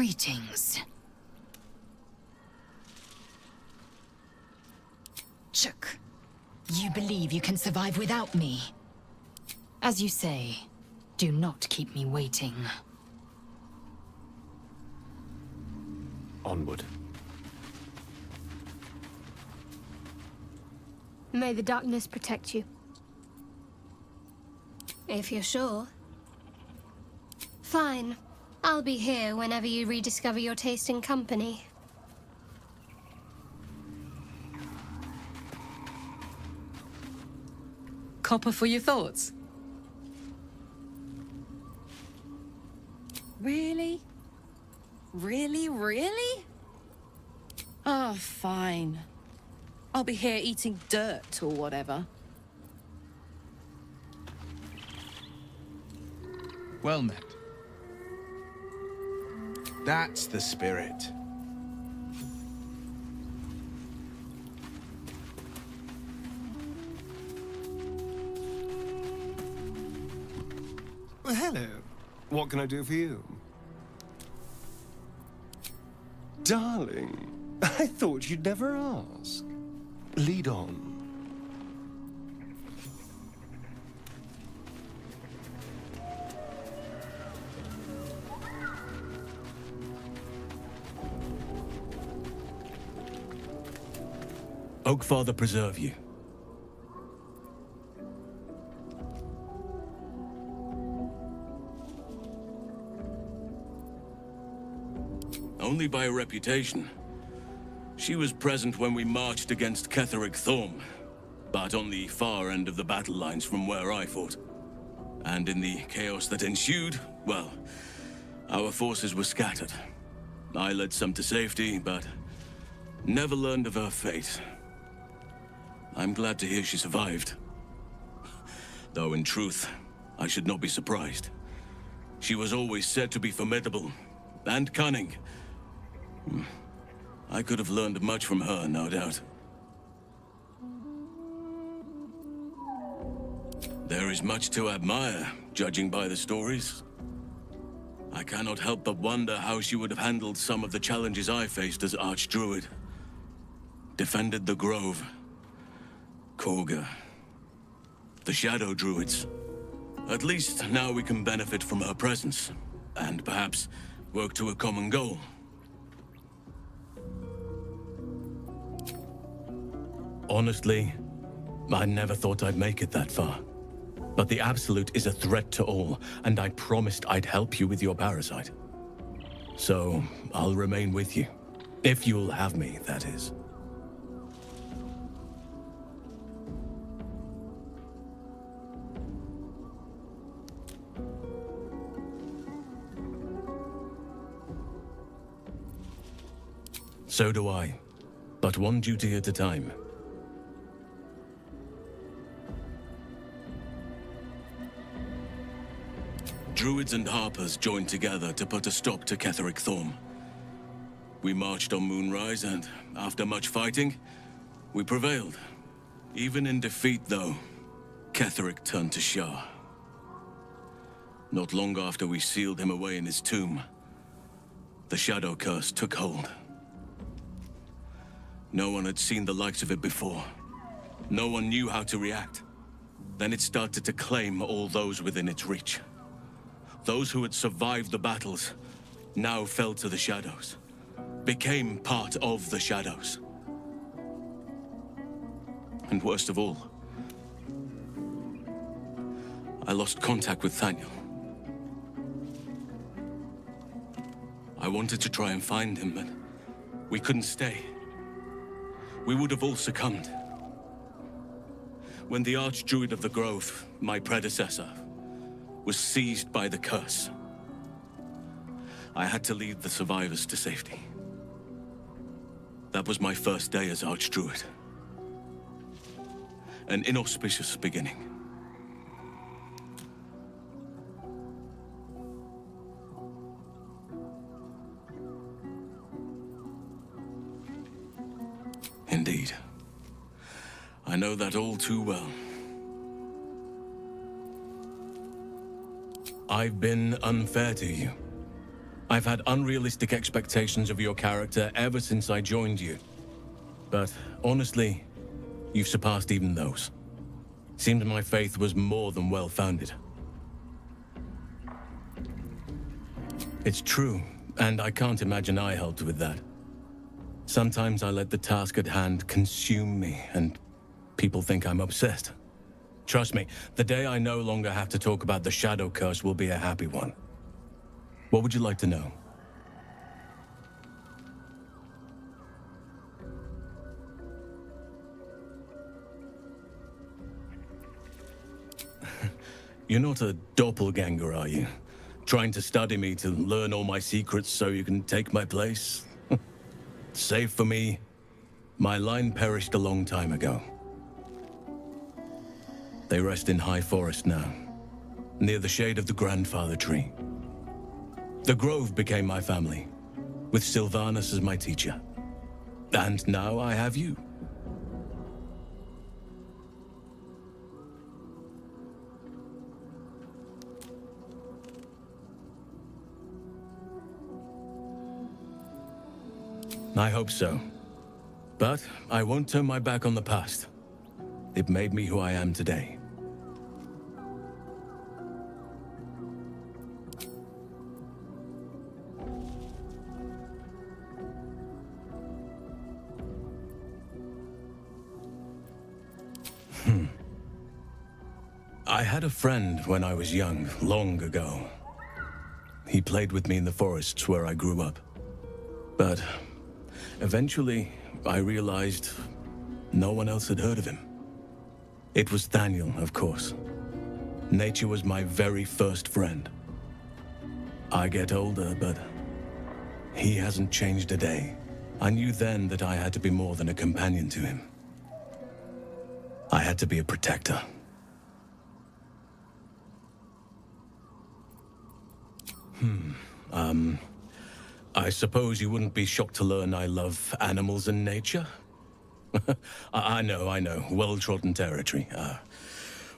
Greetings. Chook, you believe you can survive without me? As you say, do not keep me waiting. Onward. May the darkness protect you. If you're sure. Fine. I'll be here whenever you rediscover your taste in company. Copper for your thoughts? Really? Really? Oh, fine. I'll be here eating dirt or whatever. Well met. That's the spirit. Well, hello. What can I do for you? Darling, I thought you'd never ask. Lead on. Oakfather preserve you. Only by reputation. She was present when we marched against Ketheric Thorm, but on the far end of the battle lines from where I fought. And in the chaos that ensued, well, our forces were scattered. I led some to safety, but never learned of her fate. I'm glad to hear she survived. Though in truth, I should not be surprised. She was always said to be formidable and cunning. I could have learned much from her, no doubt. There is much to admire, judging by the stories. I cannot help but wonder how she would have handled some of the challenges I faced as Archdruid. Defended the Grove, Korga, the Shadow Druids. At least now we can benefit from her presence, and perhaps work to a common goal. Honestly, I never thought I'd make it that far. But the Absolute is a threat to all, and I promised I'd help you with your parasite. So, I'll remain with you. If you'll have me, that is. So do I. But one duty at a time. Druids and Harpers joined together to put a stop to Ketheric Thorm. We marched on Moonrise, and after much fighting, we prevailed. Even in defeat, though, Ketheric turned to Shah. Not long after we sealed him away in his tomb, the Shadow Curse took hold. No one had seen the likes of it before. No one knew how to react. Then it started to claim all those within its reach. Those who had survived the battles now fell to the shadows, became part of the shadows. And worst of all, I lost contact with Thaniel. I wanted to try and find him, but we couldn't stay. We would have all succumbed. When the Archdruid of the Grove, my predecessor, was seized by the curse, I had to lead the survivors to safety. That was my first day as Archdruid. An inauspicious beginning. Indeed. I know that all too well. I've been unfair to you. I've had unrealistic expectations of your character ever since I joined you. But honestly, you've surpassed even those. Seemed my faith was more than well-founded. It's true, and I can't imagine I helped with that. Sometimes I let the task at hand consume me, and people think I'm obsessed. Trust me, the day I no longer have to talk about the Shadow Curse will be a happy one. What would you like to know? You're not a doppelganger, are you? Trying to study me to learn all my secrets so you can take my place? Save for me, my line perished a long time ago. They rest in High Forest now, near the shade of the grandfather tree. The Grove became my family, with Sylvanas as my teacher. And now I have you. I hope so. But I won't turn my back on the past. It made me who I am today. I had a friend when I was young, long ago. He played with me in the forests where I grew up. But eventually, I realized no one else had heard of him. It was Daniel, of course. Nature was my very first friend. I get older, but he hasn't changed a day. I knew then that I had to be more than a companion to him. I had to be a protector. I suppose you wouldn't be shocked to learn I love animals and nature? I know. Well-trodden territory.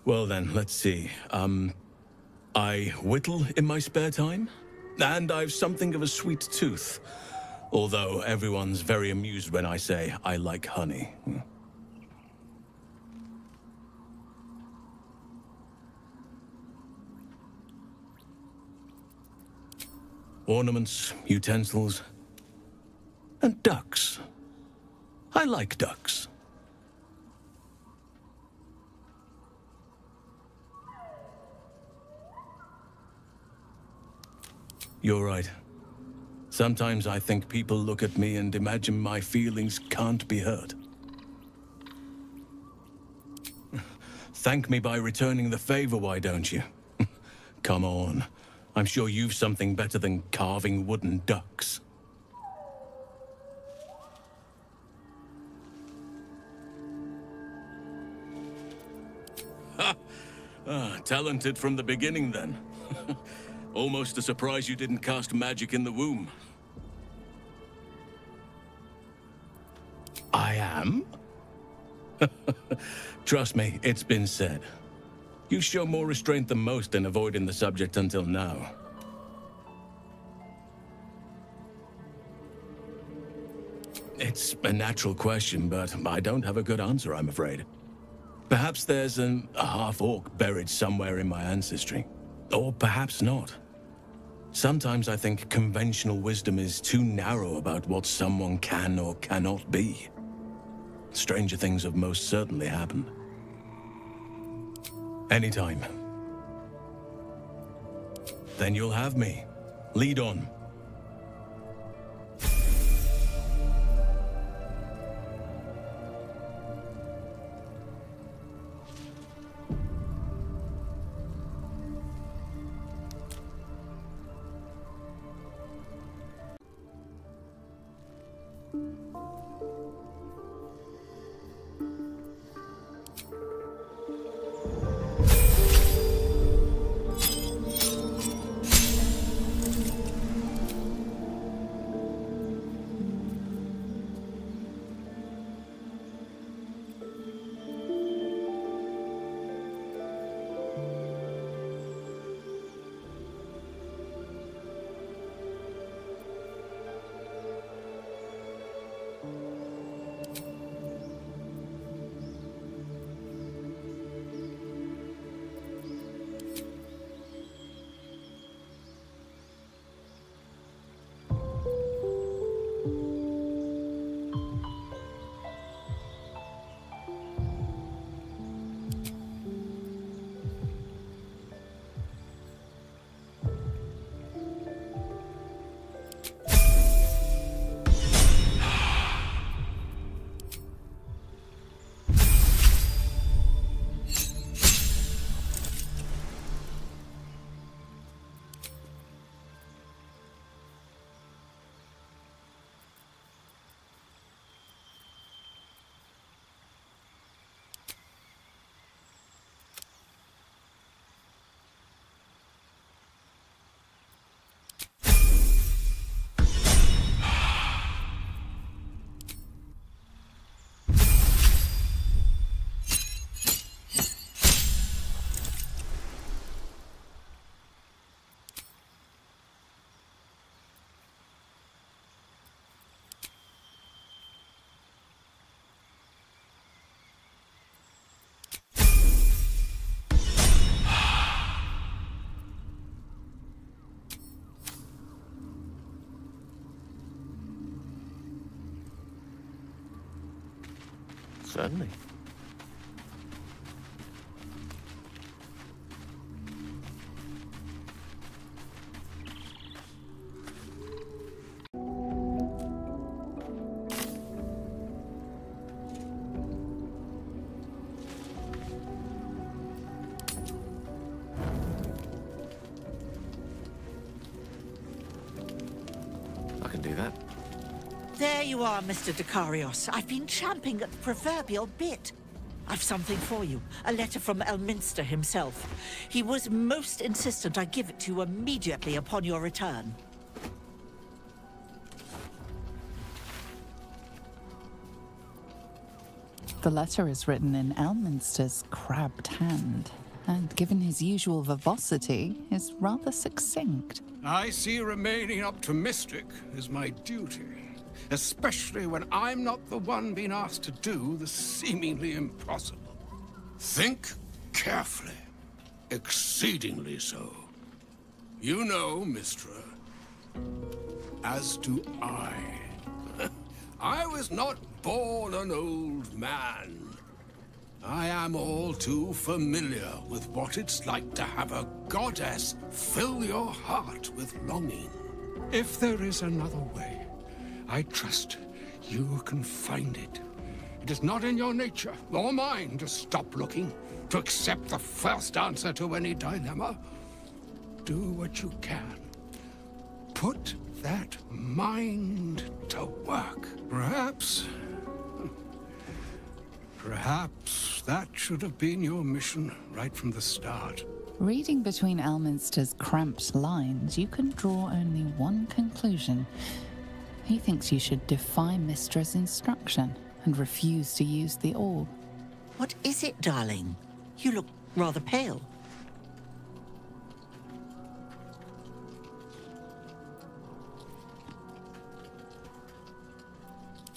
Well then, let's see. I whittle in my spare time, and I've something of a sweet tooth. Although everyone's very amused when I say I like honey. Ornaments, utensils, and ducks. I like ducks. You're right. Sometimes I think people look at me and imagine my feelings can't be hurt. Thank me by returning the favor, why don't you? Come on. I'm sure you've something better than carving wooden ducks. Talented from the beginning, then. Almost a surprise you didn't cast magic in the womb. I am? Trust me, it's been said. You show more restraint than most in avoiding the subject until now. It's a natural question, but I don't have a good answer, I'm afraid. Perhaps there's a half-orc buried somewhere in my ancestry. Or perhaps not. Sometimes I think conventional wisdom is too narrow about what someone can or cannot be. Stranger things have most certainly happened. Anytime. Then you'll have me. Lead on. Certainly. I can do that. There you are, Mr. Dekarios. I've been champing at the proverbial bit. I've something for you. A letter from Elminster himself. He was most insistent I give it to you immediately upon your return. The letter is written in Elminster's crabbed hand, and given his usual verbosity, is rather succinct. I see remaining optimistic is my duty. Especially when I'm not the one being asked to do the seemingly impossible. Think carefully. Exceedingly so. You know, Mistra, as do I. I was not born an old man. I am all too familiar with what it's like to have a goddess fill your heart with longing. If there is another way, I trust you can find it. It is not in your nature, or mine, to stop looking, to accept the first answer to any dilemma. Do what you can. Put that mind to work. Perhaps that should have been your mission right from the start. Reading between Elminster's cramped lines, you can draw only one conclusion. He thinks you should defy Mistra's instruction and refuse to use the orb. What is it, darling? You look rather pale.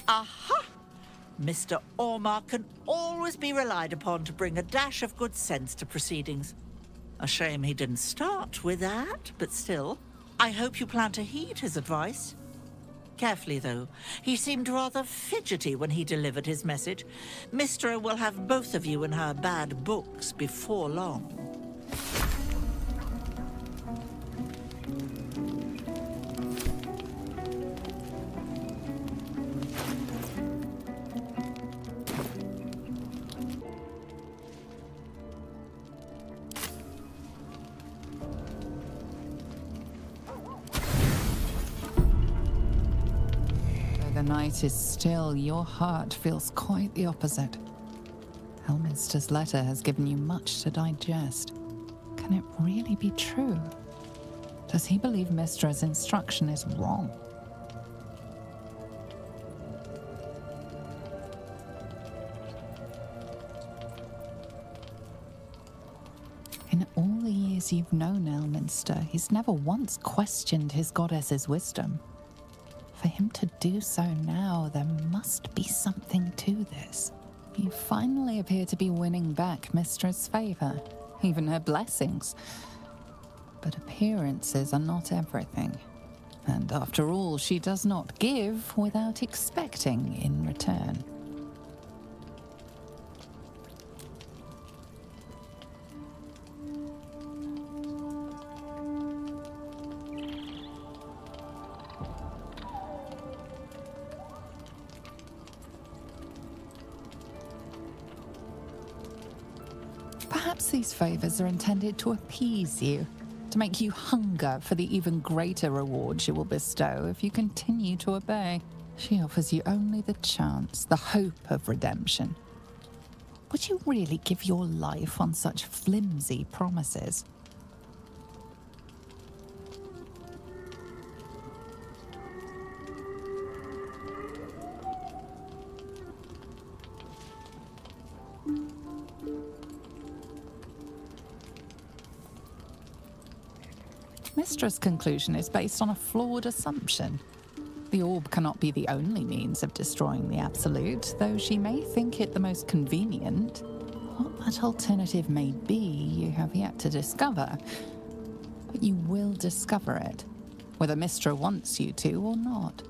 Aha! Mr. Ormar can always be relied upon to bring a dash of good sense to proceedings. A shame he didn't start with that, but still, I hope you plan to heed his advice. Carefully, though. He seemed rather fidgety when he delivered his message. Mistra will have both of you in her bad books before long. The night is still, your heart feels quite the opposite. Elminster's letter has given you much to digest. Can it really be true? Does he believe Mistra's instruction is wrong? In all the years you've known Elminster, he's never once questioned his goddess's wisdom. For him to do so now, there must be something to this. You finally appear to be winning back Mistra's favor, even her blessings. But appearances are not everything. And after all, she does not give without expecting in return. Perhaps these favors are intended to appease you, to make you hunger for the even greater reward she will bestow if you continue to obey. She offers you only the chance, the hope of redemption. Would you really give your life on such flimsy promises? Mistra's conclusion is based on a flawed assumption. The orb cannot be the only means of destroying the Absolute, though she may think it the most convenient. What that alternative may be, you have yet to discover. But you will discover it, whether Mistra wants you to or not.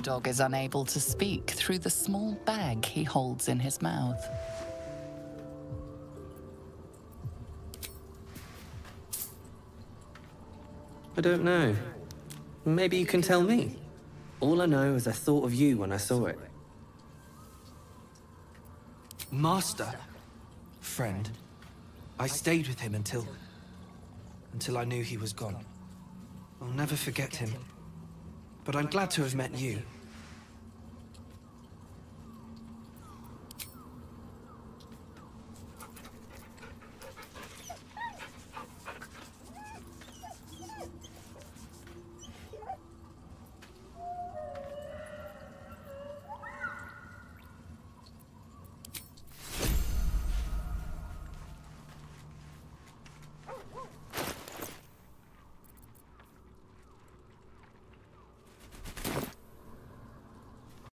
dog is unable to speak through the small bag he holds in his mouth. I don't know. Maybe you can tell me. All I know is I thought of you when I saw it. Master. Friend. I stayed with him until I knew he was gone. I'll never forget him. But I'm glad to have met you.